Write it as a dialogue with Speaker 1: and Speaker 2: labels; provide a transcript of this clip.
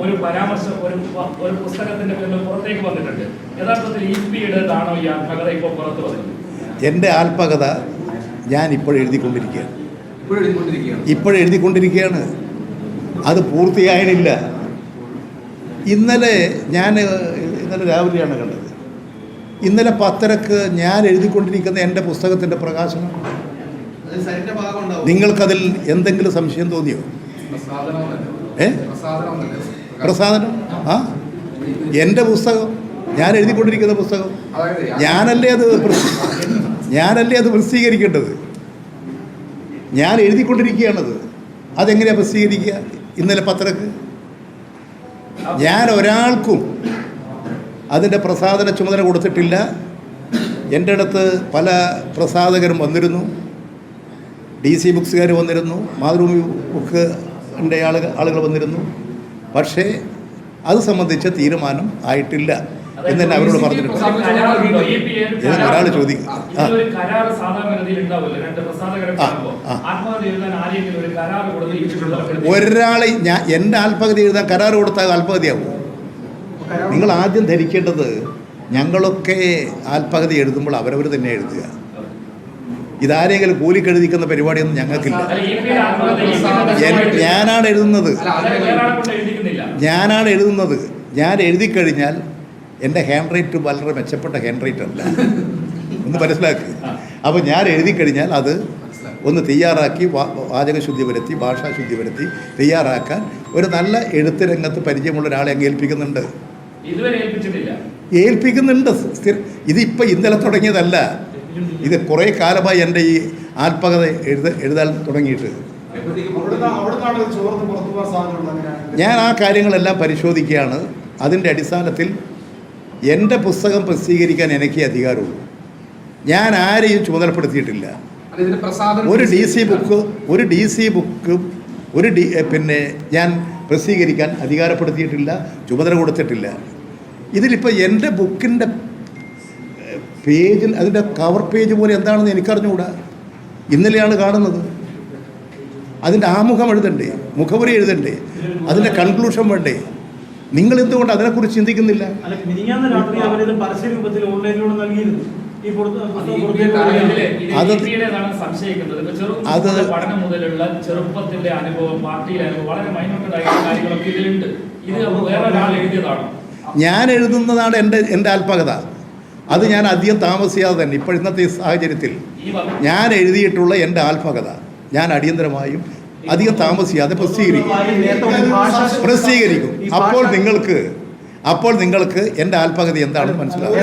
Speaker 1: ഒരു പരാമർശം ഒരു പുസ്തകത്തിന്റെ പേരിൽ പുറത്തേക്ക് വന്നിട്ടുണ്ട്. യഥാർത്ഥത്തിൽ ഇപിയുടേതാണോ ഈ ആത്മകഥ ഇപ്പോൾ പുറത്തു വന്നത്?
Speaker 2: എൻ്റെ ആത്മകഥ ഞാൻ ഇപ്പോഴെഴുതിക്കൊണ്ടിരിക്കുകയാണ്. അത് പൂർത്തിയായിട്ടില്ല. ഇന്നലെ രാവിലെയാണ് കണ്ടത്. ഇന്നലെ 10:30 ഞാൻ എഴുതിക്കൊണ്ടിരിക്കുന്ന എൻ്റെ പുസ്തകത്തിൻ്റെ പ്രകാശനം. നിങ്ങൾക്കതിൽ എന്തെങ്കിലും സംശയം തോന്നിയോ? പ്രസാദനം? എൻ്റെ പുസ്തകം, ഞാൻ എഴുതിക്കൊണ്ടിരിക്കുന്ന പുസ്തകം, ഞാനല്ലേ അത് പ്രസിദ്ധീകരിക്കേണ്ടത്. ഞാൻ എഴുതിക്കൊണ്ടിരിക്കുകയാണത്. അതെങ്ങനെയാണ് പ്രസിദ്ധീകരിക്കുക? ഇന്നലെ 10:30 ഞാൻ ഒരാൾക്കും അതിൻ്റെ പ്രസാദന ചുമതല കൊടുത്തിട്ടില്ല. എൻ്റെ അടുത്ത് പല പ്രസാധകരും വന്നിരുന്നു, DC ബുക്സുകാർ വന്നിരുന്നു, മാതൃഭൂമി ബുക്കിൻ്റെ ആളുകൾ വന്നിരുന്നു. പക്ഷേ അത് സംബന്ധിച്ച തീരുമാനം ആയിട്ടില്ല എന്ന് തന്നെ അവരോട് പറഞ്ഞിട്ടുണ്ട്. ഒരാൾ ചോദിക്കും, ഒരാളെ എൻ്റെ ആത്മകഥ എഴുതാൻ കരാർ കൊടുത്താൽ ആത്മകഥയാവും. നിങ്ങൾ ആദ്യം ധരിക്കേണ്ടത് ഞങ്ങളൊക്കെ ആത്മകഥ എഴുതുമ്പോൾ അവരവർ തന്നെ എഴുതുക. ഇതാരെങ്കിലും കൂലിക്കെഴുതിക്കുന്ന പരിപാടിയൊന്നും ഞങ്ങൾക്കില്ല. ഞാനാണ് എഴുതുന്നത്. ഞാൻ എഴുതി കഴിഞ്ഞാൽ എൻ്റെ ഹാൻഡ് റൈറ്റ് വളരെ മെച്ചപ്പെട്ട ഹാൻഡ് റൈറ്റ് അല്ല, ഒന്ന് മനസ്സിലാക്കുക. അപ്പോൾ ഞാൻ എഴുതി കഴിഞ്ഞാൽ അത് ഒന്ന് തയ്യാറാക്കി വാചകശുദ്ധി വരുത്തി, ഭാഷാശുദ്ധി വരുത്തി തയ്യാറാക്കാൻ ഒരു നല്ല എഴുത്ത് രംഗത്ത് പരിചയമുള്ള ഒരാളെ അങ്ങ് ഏൽപ്പിക്കുന്നുണ്ട്. ഇതിപ്പോൾ ഇന്നലെ തുടങ്ങിയതല്ല. ഇത് കുറേ കാലമായി എൻ്റെ ഈ ആത്മകഥ എഴുതാൻ തുടങ്ങിയിട്ട്. ഞാൻ ആ കാര്യങ്ങളെല്ലാം പരിശോധിക്കുകയാണ്. അതിൻ്റെ അടിസ്ഥാനത്തിൽ എൻ്റെ പുസ്തകം പ്രസിദ്ധീകരിക്കാൻ എനിക്ക് അധികാരമുള്ളൂ. ഞാൻ ആരെയും ചുമതലപ്പെടുത്തിയിട്ടില്ല. ഒരു DC ബുക്ക് പിന്നെ ഞാൻ പ്രസിദ്ധീകരിക്കാൻ അധികാരപ്പെടുത്തിയിട്ടില്ല, ചുമതല കൊടുത്തിട്ടില്ല. ഇതിലിപ്പോൾ എൻ്റെ ബുക്കിൻ്റെ പേജിൽ അതിൻ്റെ കവർ പേജ് പോലെ എന്താണെന്ന് എനിക്കറിഞ്ഞുകൂടാ. ഇന്നലെയാണ് കാണുന്നത്. അതിൻ്റെ ആമുഖം എഴുതണ്ടേ, മുഖവരി എഴുതണ്ടേ, അതിൻ്റെ കൺക്ലൂഷൻ വേണ്ടേ? നിങ്ങൾ എന്തുകൊണ്ട് അതിനെക്കുറിച്ച് ചിന്തിക്കുന്നില്ല? ഞാൻ എഴുതുന്നതാണ് എൻ്റെ ആത്മകഥ. അത് ഞാൻ അധികം താമസിയാതെ തന്നെ ഇപ്പോൾ ഇന്നത്തെ സാഹചര്യത്തിൽ ഞാൻ എഴുതിയിട്ടുള്ള എൻ്റെ ആത്മകഥ ഞാൻ അടിയന്തരമായും അധികം താമസിയാതെ പ്രസിദ്ധീകരിക്കും. അപ്പോൾ നിങ്ങൾക്ക് എൻ്റെ ആത്മകഥ എന്താണെന്ന് മനസ്സിലാവും.